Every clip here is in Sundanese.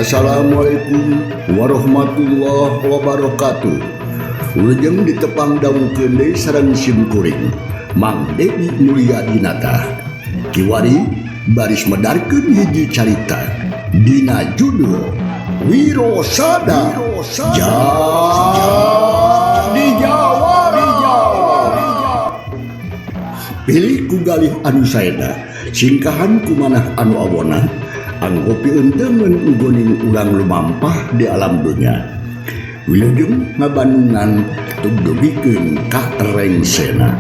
Assalamualaikum warahmatullahi wabarakatuh. Ulujeng ditepang daun keundeui sareng simkuring Mang Dedi Mulyadinata kiwari baris medarkeun hiji carita dina judul Wirosada Jadi Jawara. Pilih ku galih anu saena singkahan kumanah anu awona anggopi enteungeun ugoning urang lumampah di alam dunya. Wilujeng ngabanungan tug dugikeun ka rengsena.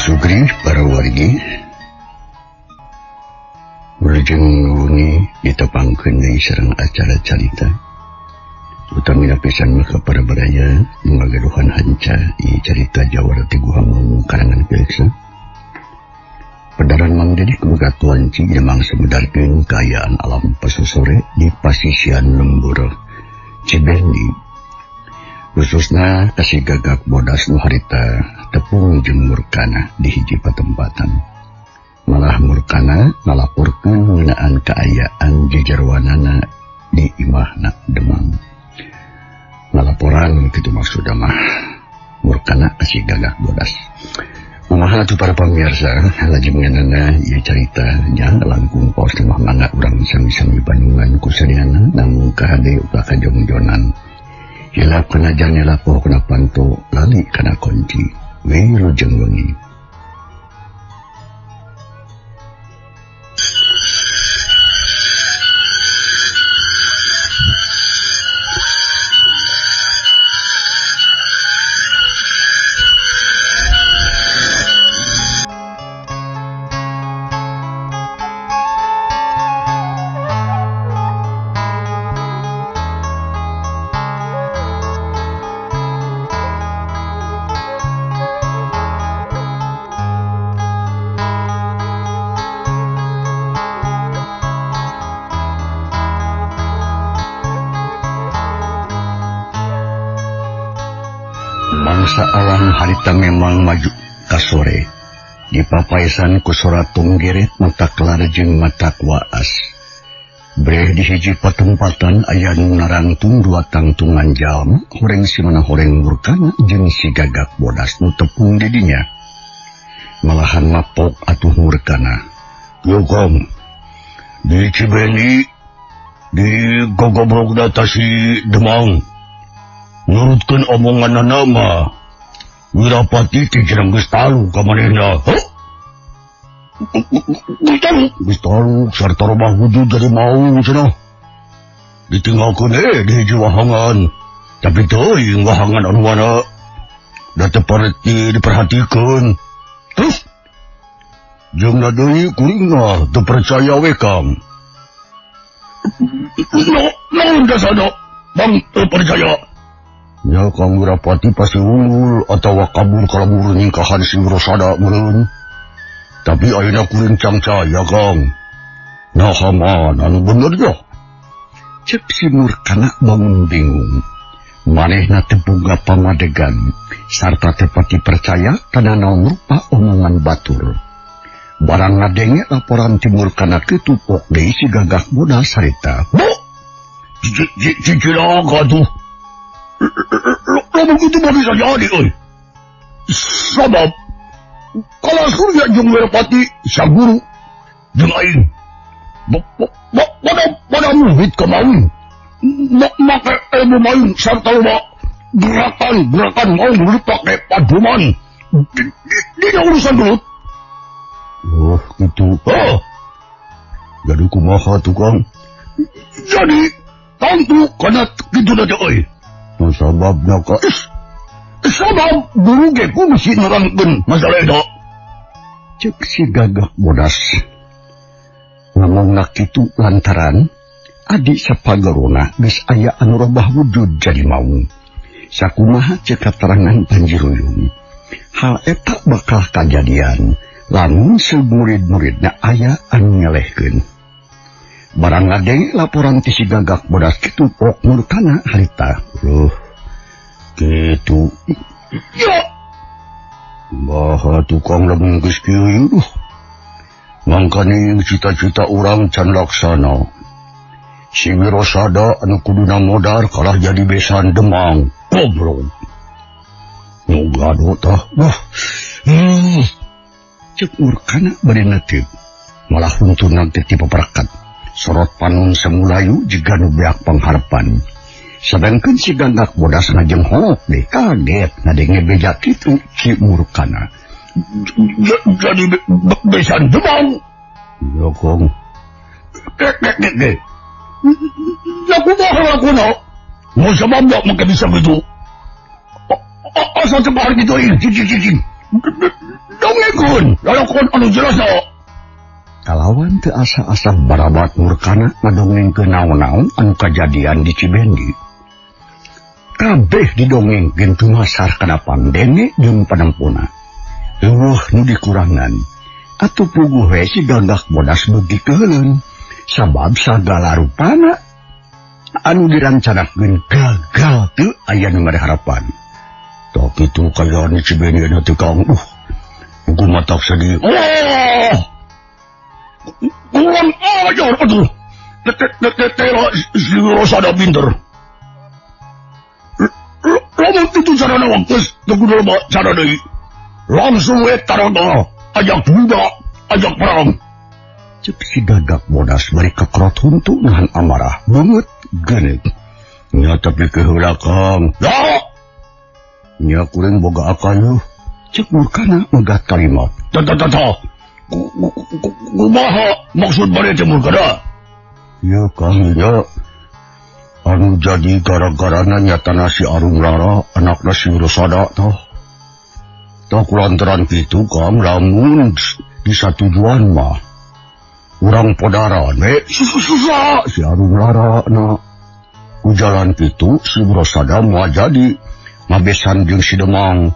Sugri para wargi wilujeng wengi ditepangkeun deui sareng acara carita utamina pisan mah para baraya ngagaduhan hanca ieu carita Jawara ti Guhamong karangan Pileksa. Pedaran Mang Dedi kebegatuan ci mangsa medarkeun kaayaan alam pasosore di pasisian lembur Cibendi khususna kasih gagak bodas nu harita tepung jeung Murkana di hiji patempatan. Malah Murkana ngalaporkeun ngeunaan kaayaan jejerwanana di imahna Demang. Ngalaporan kitu maksudna mah Murkana kasih gagak bodas. Kumaha atuh para pamirsa, lajeng ngeunana ieu carita nya langkung paos mah mangga urang sami-sami bandungan ku saneana namung kahade ulah kajongjonan. Hilap kena jane lapoh kena panto lali kena kunci wilujeng wengi. Mangsa alang harita memang maju ka sore dipapaesan ku sorat tunggeret matak lar jeung matak waas. Breh di hiji patempatan aya nu narangtung dua tangtungan jalma horeng si mana horeng Murkana jeung si gagak bodas nu tepung di dinya. Malahan mapok atuh Murkana. Yo Kang, di Cibendi di gogobrok data si Demang nurutkeun omongan nama Wirapati ti jeneng geus talu ka manehna. Geus talu sarta rumah wujud dari mau cenah. Ditinggalkeun di hiji wahangan. Tapi teuing wahangan anu mana da teu pareti diperhatikeun. Terus jeung deui kuringna teu percaya we Kang. Naon dasana Bang teu percaya? Ya Kang Wirapati pasti unggul atawa kabur kalabur ningkahan si Wirosada meureun. Tapi ayeuna kuring cangcaya Kang. Naha man anu bener ya? Cep si Murkana bangun bingung. Manehna teu boga pamadegan sarta teu pati percaya kana naon rupa omongan batur. Barang ngadenge laporan ti Murkana ketupok deui si gagak bodas harita. Bo! Ciciraga tuh. Lamun kitu mah bisa jadi euy. Sabab kalau Surya jeung Wirapati saguru jeung aing pada muhit kemaun maka ilmu main sarta loba gerakan mau dipakai paduman Di urusan dulu. Oh, itu. Oh. Jadi kumaha tukang? Jadi, tentu karena gitu aja, oi. Nah, sababnya ka. Sabab dulu geku mesti nerangkeun masalah itu. Cek si Gagak Bodas. Ngomongna kitu lantaran adik sapagerona geus aya anu robah wujud jadi mau. Sakumaha cek keterangan Panjiruyung. Hal eta bakal kajadian lamun semurid-muridna aya anu nyelehkeun. Barang ngade laporan ti si Gagak Bodas kitu pok murkana harita. Loh, kitu. Ya. Baha tukang lamun geus kieu duh. Mangkani cita-cita urang can laksana. Si Wirosada anu kuduna modar kalah jadi besan Demang. Goblok. Nugado tah. Wah. Cek murkana bari neuteup. Malah hunturna teh ti paparakat. Sorot panun semulayu jiga nu beak pangharepan. Sedangkan si Gagak Bodas ngajenghok deh kaget ngadenge beja kitu si murkana. Jadi besan Demang. Ya kong. Dek. Laku mahal aku no. Mau sabab nak makan bisa begitu. Asal cepat gitu ini. Cicing. Dongengkun. Lalakon anu jelas no. Kalawan teu asa-asa barabat murkana ngadongengkeun naon-naon anu kajadian di Cibendi. Kabeh didongengkeun tumasar kana pandenge jeung panempuna. Eueuh nu dikurangan. Atuh puguh we si Gagak Bodas beuki keheuleun. Sabab sagala rupana anu dirancanakeun gagal teu aya nu ngareharapan. Tok kitu kayaan di Cibendi anu teu kang. Ku matak sedih. Kurang ajar, aduh. Tetera si Wirosada pinter. Lamun itu carana wangkes, teguh lama cara deui. Langsung we taraga, ajak budak, ajak perang. Cek si Gagak Bodas bari kekrot huntu nahan amarah, banget genet. Nya tapi keheula kang. Ya. Nya kuring boga akayu. Cek murkana megat kalimat. Tata. Kumaha maksud bari teh murkana? Ya kang ya. Anu jadi gara-garana nyatana si Arung Lara anakna si Wirosada toh. Toh kulantaran kitu kang lamun di satujuan mah. Urang podaran susah si Arung Lara na. Ujalan kitu si Wirosada moal jadi mabesan jeung si Demang.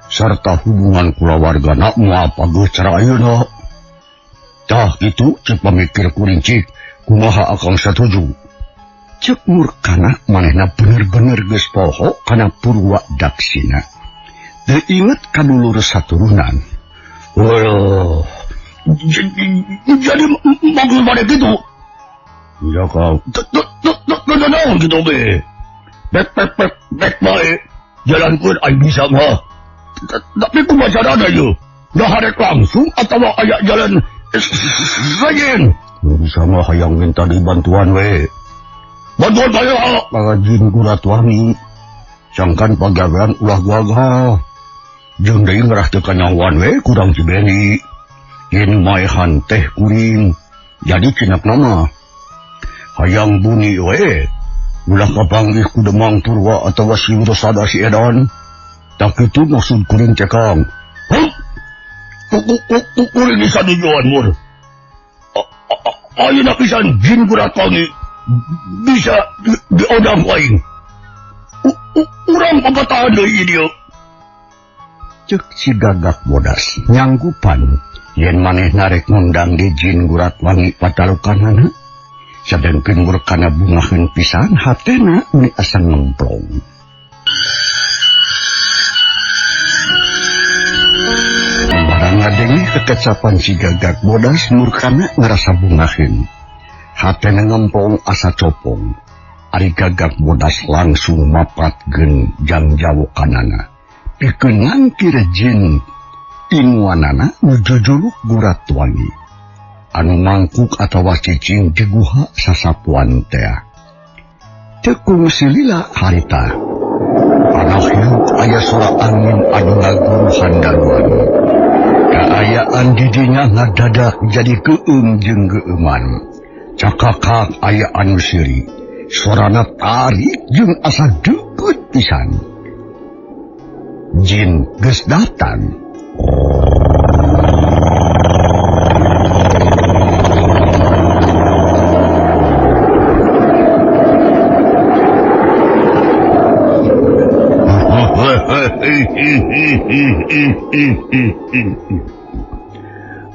Serta hubungan kulawargana moal pageus cara ayeuna. Tah kitu cek pamikir kuring cik kumaha akang satuju. Cek murkana manehna bener-bener geus poho kana Purwa Daksina. Teu inget kadulur saturunan. Waduh. Jadi maksud pada gitu. Ya kau. Naon gitu be. Bek bae. Jalankeun ai bisa mah. Tapi kumaha carana ieu? Dah harek langsung atau aya jalan lain? Bisa mah hayang minta dibantuan we. Bantuan saya pangajin Gurat Wangi. Sangkan pagawean ulah gagah. Jeung deui ngerah teu kanyawan we kurang Cibendi. Yen maehan teh kuring. Jadi cinakna mah hayang bunyi we. Ulah kapanggih ku Demang Purwa atawa si Wirosada si Edan. Tak itu maksud kuring teh kang. Kuring di sadujuan mur. Ayeuna pisan jin Gurat Wangi bisa diodang waing. Urang pangatahan deui ieu. Cek si Gagak Bodas nyanggupan yen manehna rek ngundang di jin Gurat Wangi patalukanana. Sedengkeun murkana bungaheun pisan hatena meni asa ngemplong. Barang ngadenge kekecapan si Gagak Bodas murkana ngerasa bungaheun. Hatena ngemplong asa copong. Ari Gagak Bodas langsung mapatkeun jangjawokanana. Pikeun ngangkir jin inuanana nuju juluk Gurat Wangi. Anu mangkuk atawa cicing di guha sasapuan teh. Tekung silila harita. Panahnya aya sora angin anu ngaguruhan daluan. Kaayaan didinya ngadadak jadi keum jeung geuman. Cakakak aya anu siri. Suarana tarik jeung asa deukeut pisan. Jin geus datang.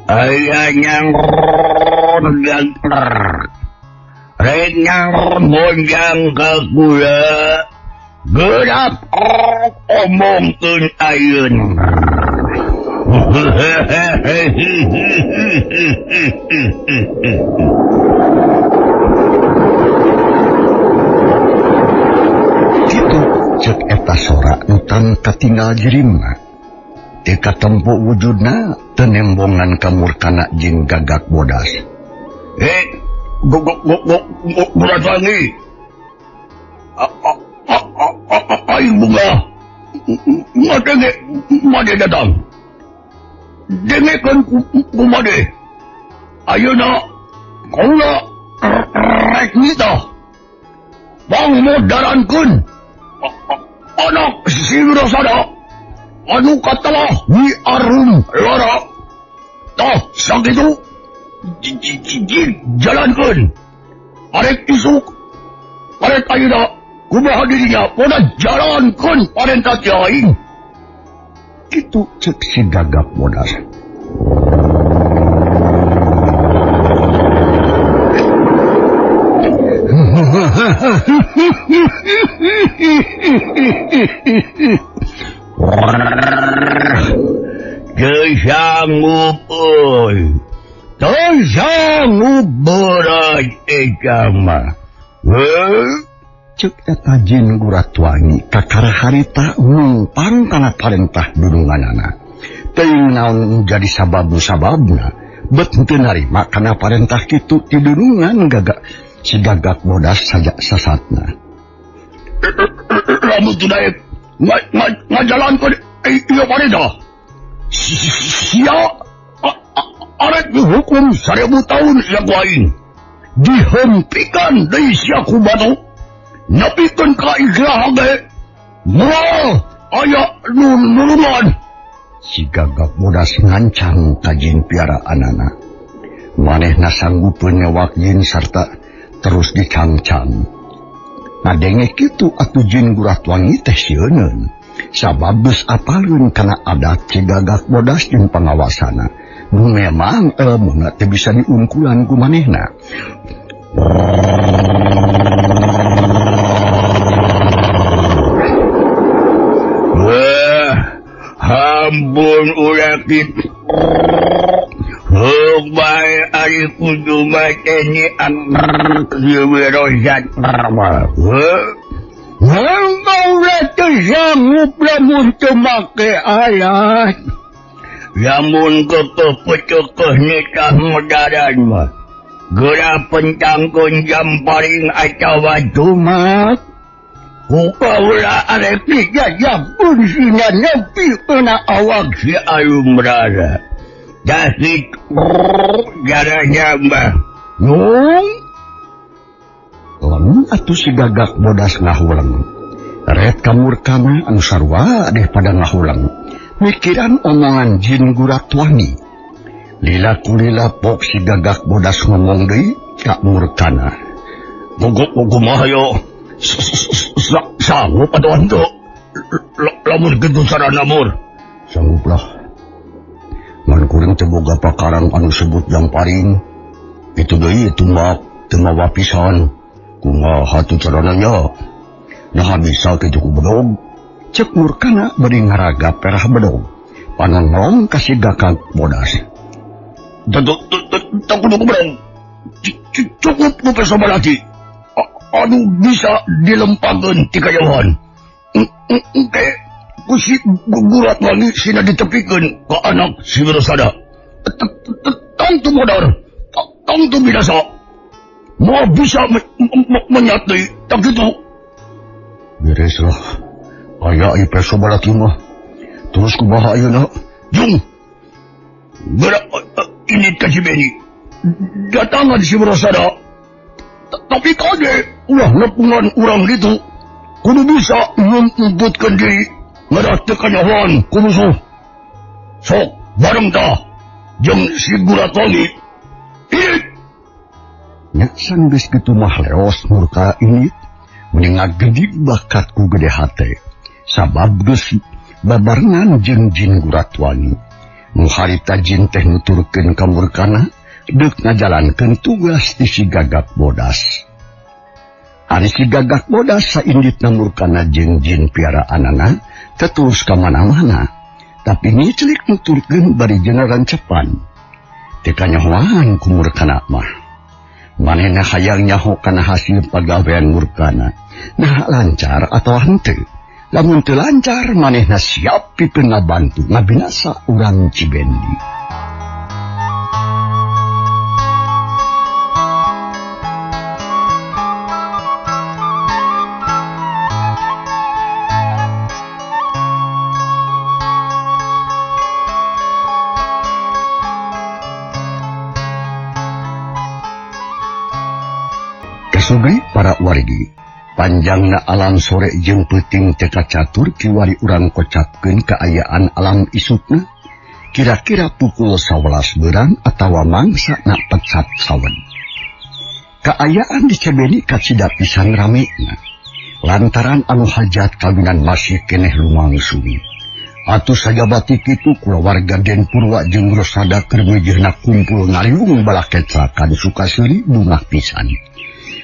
Ayahnya renyang monjang ke kula gerak omongkeun ayeun. Kitu cek eta sora entan katinggal jerimna. Tika tempo wujudna tenembongan kamurkana jeung Gagak Bodas. Buratangi. Aing bunga. Made datang. Dengekeun kumade. Ayeuna kaula rek nita. Pangmodarankeun anak Singrosada anu katalah Wi Arum lara. Tah sakitu jalankeun. Arek isuk arek ayeuna kumaha dirinya poda jalankeun parentah ti aing. Kitu cek si Gagak Bodas. Tersanggup tersanggup berat ekama. Cek eta Jin Guratwangi kakara harita numpang kana parentah dudunganana. Teuing naon jadi sababna bet teu narima kana parentah kitu ti dudungan si Gagak Bodas sajak sasatna. Lamun teu daek ngajalankeun ieu parentah. Sia arek dihukum 1000 tahun ya ku aing. Dihempikan deui sia ku batu. Nepikeun ka igrah ge. Moal aya nulungan. Si Gagak Bodas ngancang ka Jin piaraanana. Manehna sanggupeun nyewak Jin sarta terus dicangcang. Ngadenge kitu atuh Jin Guratwangi teh sieun. Sabab geus apaleun kana adat si Gagak Bodas jeung pangawasana. Nu memang elmuna teh bisa diungkulan ku manehna. Wah, ampun ulah kitu. Bae ari kudu mateni anak Siberosat Rama. Engkau teu sanggup lamun teu make alat. Lamun kekeh-kekeh nikah modaran mah. Geura pentangkeun jam paling atawa Jumat. Kukaula arek dijajabun sina nepi kena awak si Ayum Rara. Dasik jaranya mbah. Nung. Lamun atuh si Gagak Bodas ngahulang. Ret kamurkana anu sarua deh pada ngahulang. Mikiran omongan Jin Guratwangi. Lila kulila pok si Gagak Bodas ngomong deui ka murkana. Kumaha yo. Sanggup atau ento. Lamun kitu sarana mur. Sangguplah. Man kuring teu boga pakarang anu sebut jang paring. Itu deui itu mah teu mawa pisan. Kumaha tu carananya? Nah bisa kitu ku bedog. Cek murkana beri ngaraga perah bedog. Panonong kasih Gagak Bodas. Tak kudu ku bedog. Cukup ku pesoma lagi. Anu bisa dilempangkeun ti kayeuhan. Engke ku si Guratwangi sina ditepikeun ka anak Siberosada. Tangtu modar. Tangtu binasa. Mau bisa menyatui tak gitu. Bereslah. Aya ipeso balaki mah. Terus kumaha ayeuna? Jung! Gerak ini ka si Benny. Datangan si Wirosada. Tapi kade, ulah nepungan urang gitu. Kudu bisa ngumputkan diri. Ngerat kanyawan ku musuh. Sok, bareng ta. Jeung si Guratwangi. Ini! Nya sanggeus kitu mah leos murka ini. Mending ngagedi bakatku gede hate. Sabab geus babarengan jeung Jin Guratwangi. Nu harita Jin teh nuturkeun ka murkana deuk ngajalankeun tugas ti si Gagak Bodas. Ari si Gagak Bodas sainditna murkana jeung Jin piaraanana tetulus ka mana-mana. Tapi ngiclik nuturkeun bari jeung rancepan. Teu kanyahoan ku murkana mah. Manehna hayang nyaho kana hasil pagawean murkana. Nah lancar atau henteu. Lamun teu lancar manehna siap pikeun ngabantu ngabinasa urang Cibendi. Kasugih para wargi, panjangna alam sore jeung peuting teka catur kiwari urang kocapkeun kaayaan alam isutna. Kira-kira pukul 11 beurang atawa mangsa na pecat sawen. Kaayaan di Cibendi kacida pisan ramena. Lantaran anu hajat kawinan masih keneh lumangsung. Atuh sajabati kitu kula warga Den Purwa jeung Wirosada keur meujeuhna kumpul ngariung balaketra ka Sukaseri bungah pisan.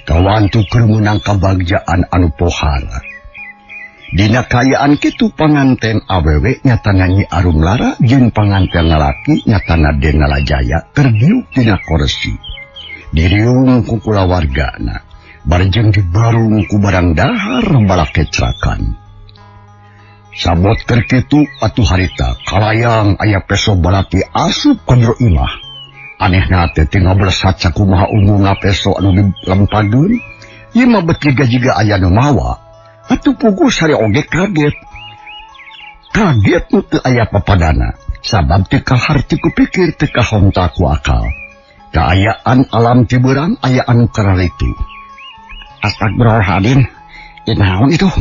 Kawantu keur meunang kabagjaan anu pohara. Dina kaayaan kitu panganten awewe nyatana Nyi Arum Lara jeung panganten lalaki nyatana Den Nalajaya keur diuk dina kursi. Diriung ku kulawargana, barjeng dibarung ku barang dahar balakecrakan. Sabot keur kitu atuh harita kalayang aya peso balaki asup ka jero imah. Anehna teh tinggal bersat sakumaha umum ngapeso anu dilempageun. Ieu mah beuki jiga aya nu mawa. Atuh puguh sare oge kaget. Kaget nu teu aya papadana. Sabab teu kahar teu kupikir teu kahonta ku akal. Kaayaan alam ti beurang aya anu kararitu. Astagfirullahaladzim. Inaon itu?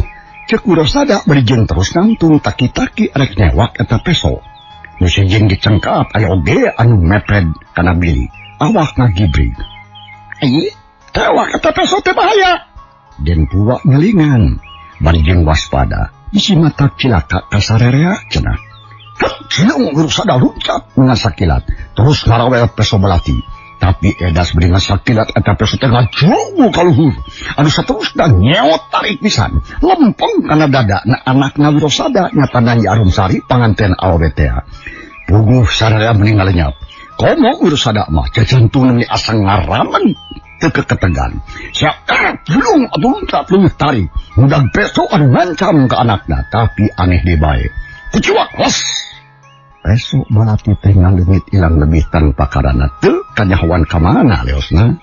Ceuk Wirosada bari jeung terus nangtung taki-taki arek newak eta peso. Nu sejeng dicengkap aya oge anu mepred kana Billy. Awak ngagibrig. Ai, tewak eta peso teh bahaya. Den Purwa ngelingan, bari jeung waspada. Isi mata cilaka ka sarerea cenah. Cium Wirosada loncat ngasakilat, terus ngarawe peso balati. Tapi edas beri ngasakilat eta peso teh ngajungu ka luhur. Anu saterusna nyeot tarik pisan, lempeng kana dadana anakna Wirosada nyatana Nyi Arum Sari panganten awewe teh. Puguh sararea mending ngalenyap. Komo Wirosada mah jajantung ni asa ngaraman teu keketegan. Siap julung atuh loncat leuwih tarik. Mudah peso anu ngancam ka anakna, tapi aneh deui bae. Kuciwak los. Peso balati teh ngaleungit ilang lebih tanpa karana teu kanyahoan ka mana leosna.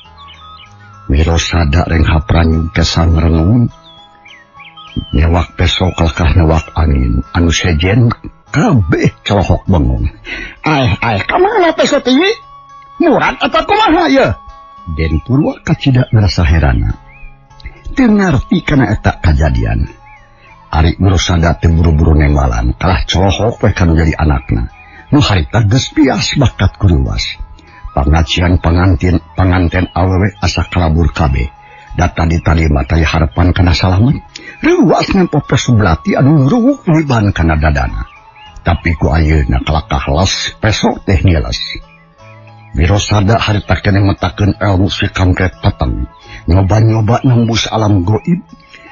Wirosada reng hapranyu kesang renung. Nyewak peso kalkah nyewak angin anu sejen kabeh celohok bengong. Ai kamana peso teh? Murad eta kumaha ye? Den Purwa kacida ngerasa herana. Teu ngarti kana eta kajadian. Ari Wirosada teh buru-buru nengwalan kalah celohok we kanu jadi anakna. Nu harita geus pias bakat kuruwas. Pangacian panganten awewe asa kalabur kabeh. Data ditarima taya harapan kana salamet. Reuas ngan popes belati anu nguruwuk liban kana dadana. Tapi ku ayeuna kalakah les peso teh ngeles. Wirosada harita keneh metakeun elmu si kamret pateng. Nyoba-nyoba nembus alam goib.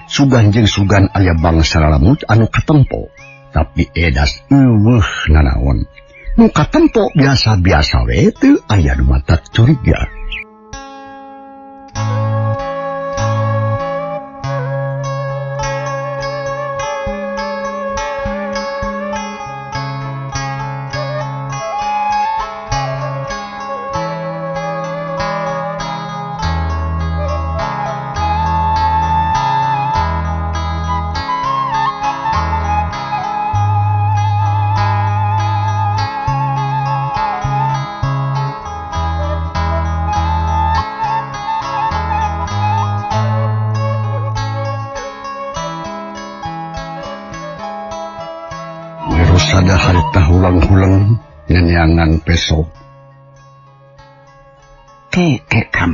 Sugan jeung sugan aya bangsa lalamut anu katempo. Tapi edas eueuh nanaon. Nu katempo biasa-biasa we teu aya nu matak curiga. Wirosada harita hulang-hulang nyanyangan peso. Kekam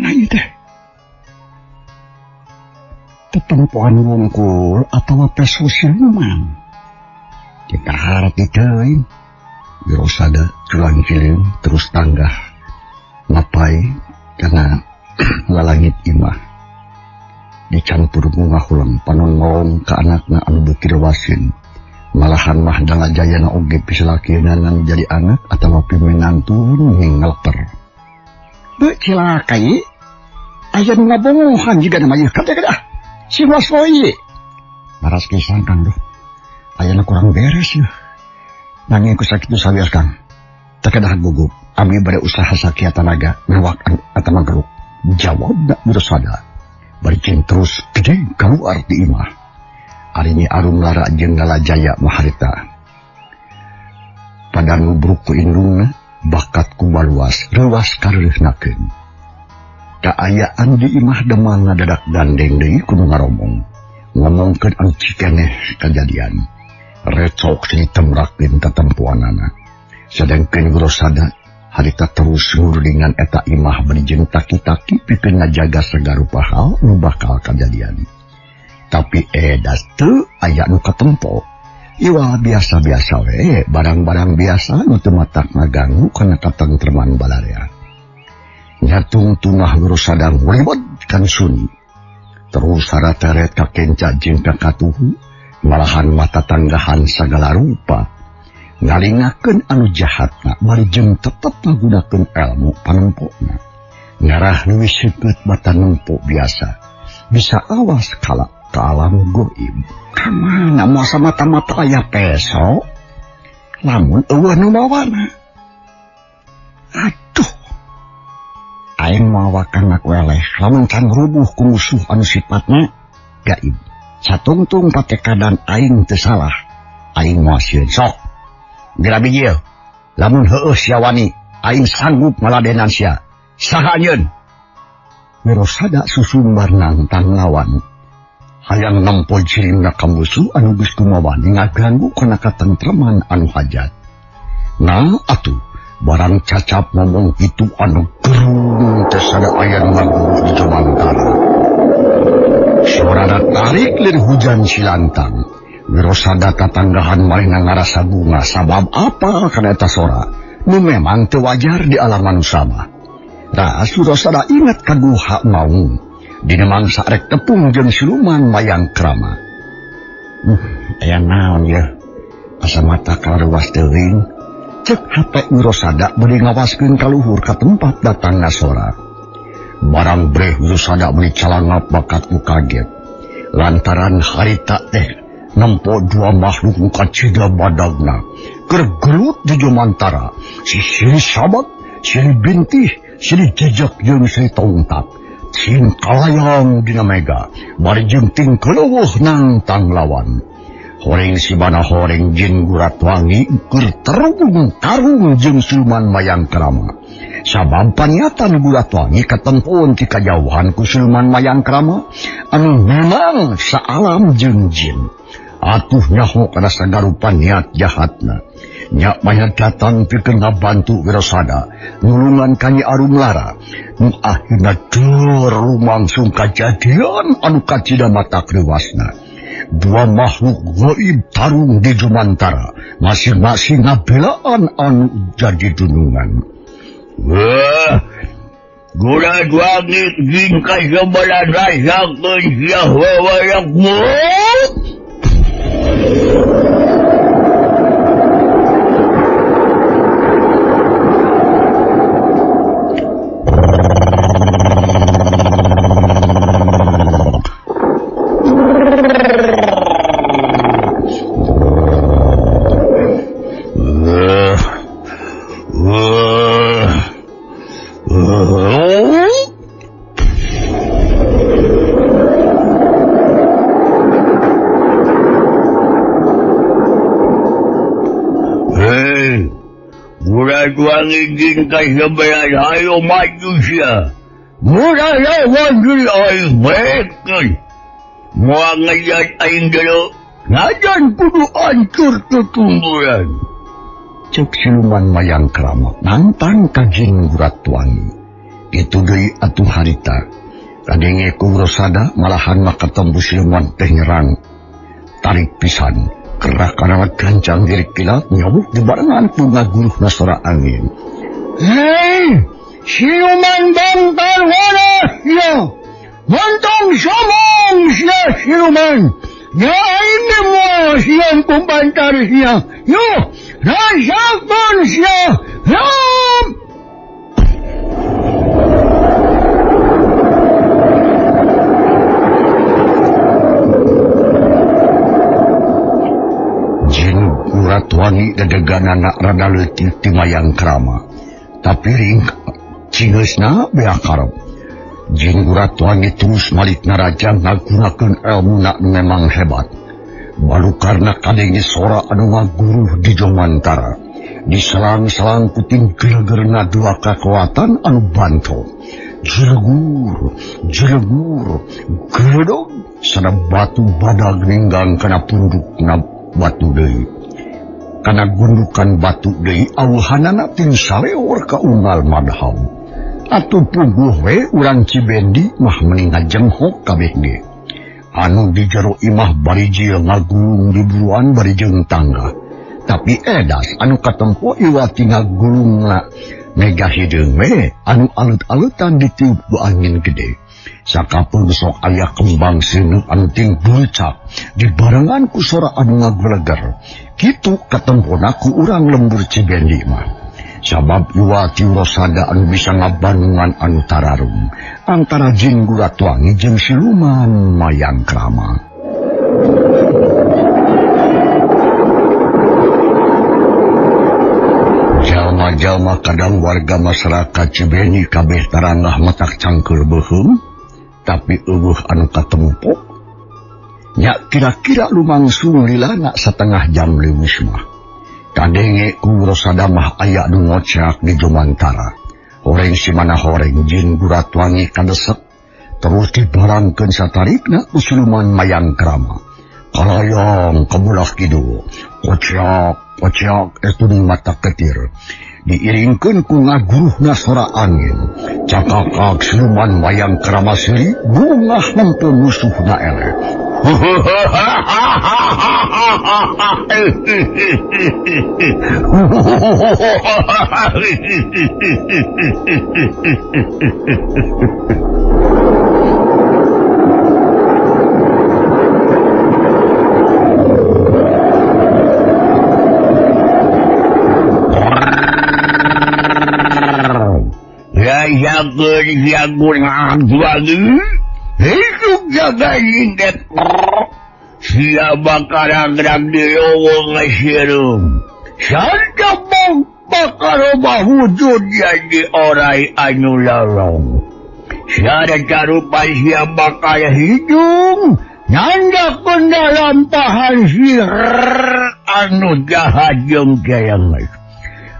na ite. Tetempuan wungkul atau peso siluman. Kita harap ite. Wirosada culang kilim terus tanggah. Ngapai karena ngalangit imah. Dicampur bunga hulang panon ngolong ke anakna anu bekir wasin. Malahan mah danga jayana oge pisalakina nang jadi anak atau pimenantun ninggalper. Becilakai ayan ngabongohan juga namanya kada-kada si wasoi. Maras kisang kang doh. Ayan kurang beres ya. Nanging kusakit tu sawias kang. Takadah gugup. Abdi bade usaha sakia tanaga ngawak atau mageruk. Jawab dak Wirosada. Baricin terus gede keluar di imah. Hari ini arum lara jeung ngalajaya maharita. Pada nubruk ku indungna bakat ku baluas rewas kareuhnakeun. Kaayaan di imah demang ngadadak gandeng deui kudu ngaromong. Ngomongkeun anu cikeneh kajadian. Recok ditemrakeun tetempuanana. Sedengkeun Wirosada harita terus ngurudingan eta imah berijeng taki-taki pikeun ngajaga sagarupa hal nu bakal kajadian. Tapi edas teu aya nu katempo. Iwal biasa-biasa we, barang-barang biasa nu teu matak ngaganggu kana katentreman balarea. Nyatung tunah Wirosada ribet kan suni. Terus harateret ka kenca jeung ka katuhu, malahan mata tanggahan sagala rupa. Ngalingakeun anu jahatna marijeng tetep ngagunakeun ilmu panempona. Ngarah leuwih seukeut mata nempo biasa. Bisa awas kala ka alam goib. Kamana masa mata-mata aya peso? Lamun eueuh nu mawana. Aduh. Aing mawa kana kueleh lamun can rubuh ku musuh anu sifatna gaib. Satungtung patekadan aing teu salah. Aing moal sieun sok. Bila bijil, lamun heueuh sia wani, aing sanggup ngaladenan sia. Saha anjeun? Wirosada susumbar nantang lawan. Hayang nempo jirimna ka musuh anu geus kumawani ngaganggu kana katentreman anu hajat. Nah atuh, barang cacap ngomong itu anu gerung teu sada aya nu ngaguru di jomantara. Suarana tarik lir hujan silantang. Wirosada tatanggahan marina ngarasa bunga sabab apa kana eta sora nu memang teu wajar di alam manusia mah. Ras Wirosada ingat ka duha maung dina mangsa rek tepung jeung siluman mayang krama. Aya naon ya? Asa mata kalaruas teuing. Cek hate Wirosada bade ngawaskeun ka luhur ka tempat datangna sora. Barang breh Wirosada meuli calangap bakat ku kaget. Lantaran harita teh nempo dua makhluk muka cida badagna kergelut di jomantara si siri sabat, siri bintih, siri jejak jeung siri tongtak sin kalayang dina mega barijeng ting keleuweuh nantang lawan. Horeng si bana horeng jeung gurat wangi keur terung karung jeung siluman mayang krama. Sabab paniatan gurat wangi katempoon ti kajauhan ku siluman mayang krama anu memang saalam jeung jin. Atuh nyaho kana sagarupa niat jahatna. Nya maya datang pikeun ngabantu Wirosada nulungan ka Nyi Arum Lara nu akhirna deur lumangsung kajadian anu kacida mata kreuasna. Dua makhluk gaib tarung di jumantara masing-masing ngabelaan anu jadi dunungan. Wah, gurat wangi jingkai sebelah rasakeun sia wawayakmu. Wangi jingkai sebelah ayo maju sia. Murah lawan diri aing mereka. Mua ngajat aing dulu Najan kudu hancur tutumburan. Cek siluman mayang krama nantang ka Jingguratwangi. Itu deui atuh harita. Kadenge ku Rosada malahan makatembus siluman teh nyerang. Tarik pisan, kerak kana gancang diri kilat nyabuk di barengan ku ngaguluhna sora angin. Hei, siluman bantar wana ya. Mantong somong siya siluman. Ya ini mo siyang kumbantar siya. Yo, rasakon siya. Ram! Jingguratwangi dadeganana rada leutik ti mayang krama. Tapi ring cingeusna bea karep. Jingguratwangi terus malik naraja ngagunakeun elmuna memang hebat. Balukarna kadenge sora anu ngaguruh di Jomantara. Diselang-selang puting geregerna dua kekuatan anu banto. Jelegur, gedog, sada batu badag ninggang kana pundukna batu deui. Kana gundukan batu deui awuhanana ting saleor ka unggal madhau. Atuh puguh we urang Cibendi mah mending ngajenghok kabeh ge. Anu di jero imah barijil ngagulung di buruan barijeng tangga. Tapi edas anu katempo iwati ngagulungna mega hideung we anu alut-alutan ditiup ku angin gede. Sakapeung sok aya kembang seuneu anu ting bulcak dibarengan ku sora anu ngageleger. Kitu katempona ku urang lembur Cibendi mah. Sabab iwati Rosada anu bisa ngabandungan anu tararung antara Jingguratwangi jeung siluman mayang krama. Jalma-jalma kadang warga masyarakat Cibendi kabeh tarangah matak cangkeul beuheum, tapi eueuh anu katempo nya kira-kira lumangsung lilana satengah jam leuwis mah. Kadenge ku Rosada mah aya nu ngocak di Jomantara. Horeng si mana horeng Jingguratwangi kadesek terus dibarangkeun satarikna ku siluman mayang krama. Kalayang kabulah kidul, kocak etun mata ketir. Diiringkeun ku ngaguruhna sora angin. Cakakak siluman mayang krama seri bungah nempeun musuhna eleh. Jagun ngaguangi. Hidup jaga inget. Siapa kadang-kadang diowong ngasirung. Santa mong pakarobah wujud jadi orai anu larong. Siapa carupan siapa kaya hidung. Nanda dalam pahan sihir anu jahat yang kayangan.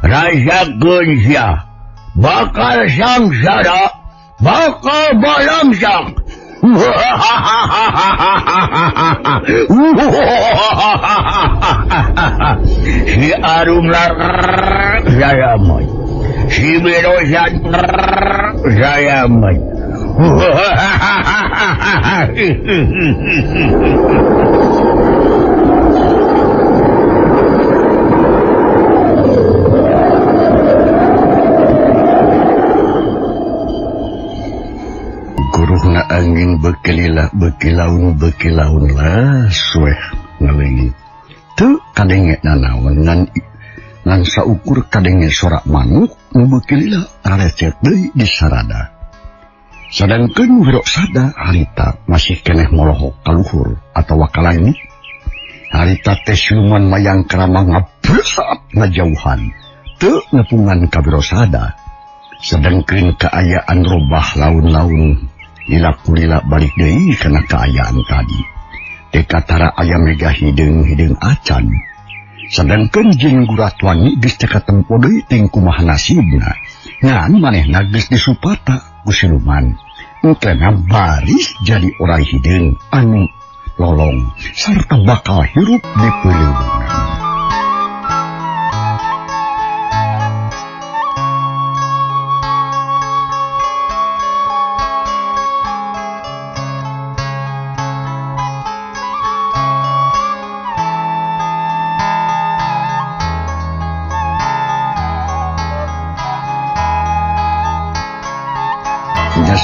Rasakeun sia. Bakal sangsara, bakal balangsak. Si Arum saya moy, si Berosan saya moy. Guruhna angin bekilaun lah sueh ngelengit. Tu kadenge nanaon ngan saukur kadenge sorak manuk nu bekilila recet deui di sarada. Sadangkeun Wirosada harita masih keneh molohok kaluhur atawa kalaini. Harita teh siluman mayang krama ngabresat ngajauhan. Teu nepungan ka Wirosada. Sedangkeun kaayaan robah laun-laun lila balik deui kana kaayaan tadi. Dekatara aya mega hideung acan. Sedangkeun Jingguratwangi geus teu katempo deui ting kumaha nasibna. Ngan manehna geus disupata ku siluman. Engkena baris jadi orai hideung anu lolong sarta bakal hirup di peleuweungan.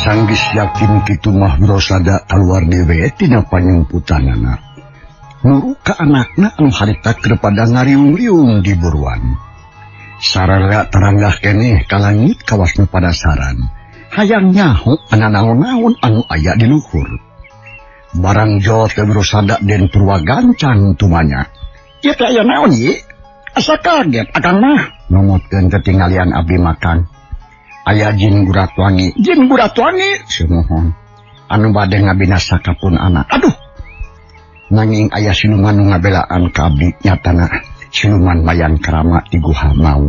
Sanggis yakin kitu mah Wirosada keluar dewe tina panyumputanana. Nuru ka anakna anu harita kepada ngariung-riung di buruan. Sarara teranggah keneh ka langit kawasna padasaran. Hayang nyaho ana naon-naon anu aya di luhur. Barang jauh ke Wirosada den Purwagancang tumanya. Ieu teh aya naon ye? Asa kaget akang mah. Numutkeun ketinggalian abdi makan. Aya jin gurat wangi. Jin gurat wangi? Sumohon. Anu bade ngabinasa kapun anak. Aduh. Nanging aya siluman nu ngabelaan ka abdi nyatana siluman mayan karama di guha mau.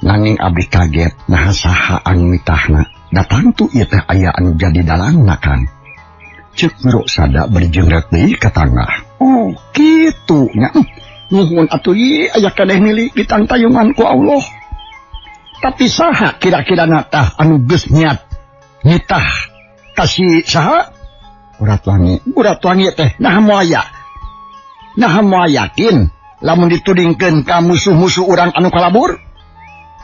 Nanging abdi kaget nah saha anu mitahna. Datang tu ieu teh aya anu jadi dalangna kan. Ceuk Wirosada berjengrek deui ka tangah. Oh, kitu nya. Nuhun atuh ieu aya keneh milih ditantayungan ku Allah. Tapi saha kira-kira natah anu geus niat nitah kasih saha? Gurat wangi teh nah moal yakin lamun ditudingkeun ka musuh-musuh urang anu kalabur?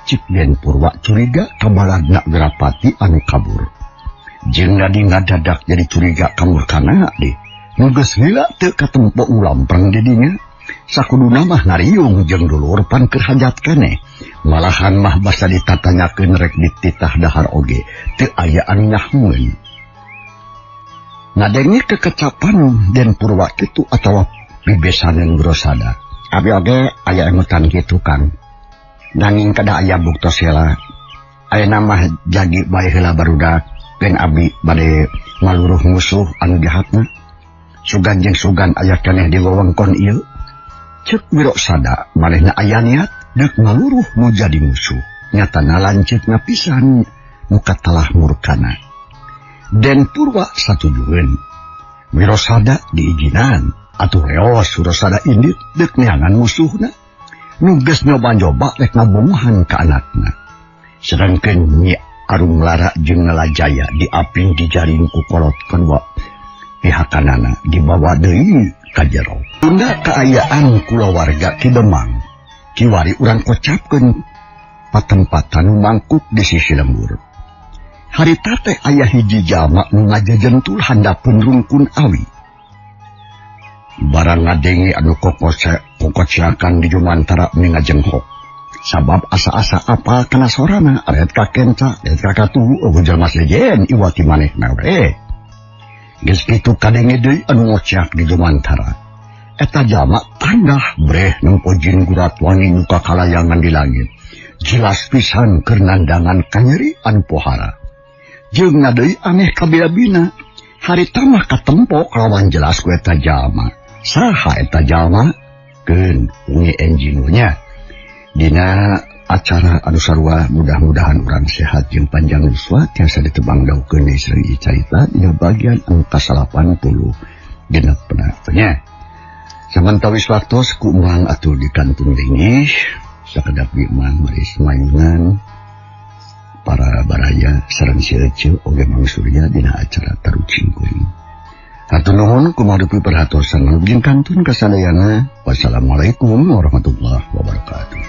Cik Den Purwa curiga ka baladna Wirapati anu kabur. Jeung nadi ngadadak jadi curiga ka murkana deui. Nu geus lila teu katempo ulampreng di dinya. Sakuduna mah ngariung jeung dulur pan keur hajat keneh. Malahan mah basa ditatanyakeun rek dititah dahar oge teu aya anu nyahoeun. Ngadenge kekecapan Den Purwa kitu atawa bibesaneun Wirosada. Abi oge aya emutan kitu Kang. Nanging kada aya buktos heula. Ayeuna mah jagi bae heula barudak gen abi bade maluruh musuh anu jahatna. Sugan jeung sugan aya keneh di wewengkon ieu. Ceuk Wirosada manehna aya niat deuk ngaluruh nu jadi musuh. Nyatana lanceukna pisan nu katalah murkana. Den Purwa satujueun. Wirosada diijinan atuh reos Wirosada indit deuk neangan musuhna. Nu geus nyoba-nyoba rek ngabungahan ka anakna. Sedangkeun Nyi Arung Lara jeung Ngalajaya diaping dijaring ku kolot kedua pihakanana dibawa deui ka jero. Tunda kaayaan kulawarga Ki Demang. Kiwari urang kocapkeun patempatan mangkuk di sisi lembur. Harita teh aya hiji jalma nu ngajejentul handapun rungkun awi. Barang ngadenge anu kokociakan di jumantara mengajenghok. Sabab asa-asa apa kana sorana aret ka kenca, aret ka katuhu ujar Mas Lejen iwati manehna we. Geus kitu kadenge deui anu ngociak di jumantara. Eta jalma tandah breh nempo jin gurat wangi nu kakalayangan di langit. Jelas pisan keur nandangan kanyerian pohara. Jeung deui aneh kabila-bina. Harita mah katempo kalawan jelas ku eta jalma. Saha eta jalma? Keun ungi enjinunya. Dina acara anu sarua mudah-mudahan urang sehat jeung panjang yuswa tiasa ditebang daukeun deui sareng carita dina bagian anu ka-80 genepna nya. Samantawis waktos ku urang atuh di kantung ringih sakedap imang maris mayungan para baraya sareng sieuceu oge Mang Surya dina acara tarucing kuring. Hatur nuhun kumaha perhatosan jeung kantun kasadayana. Wassalamualaikum warahmatullahi wabarakatuh.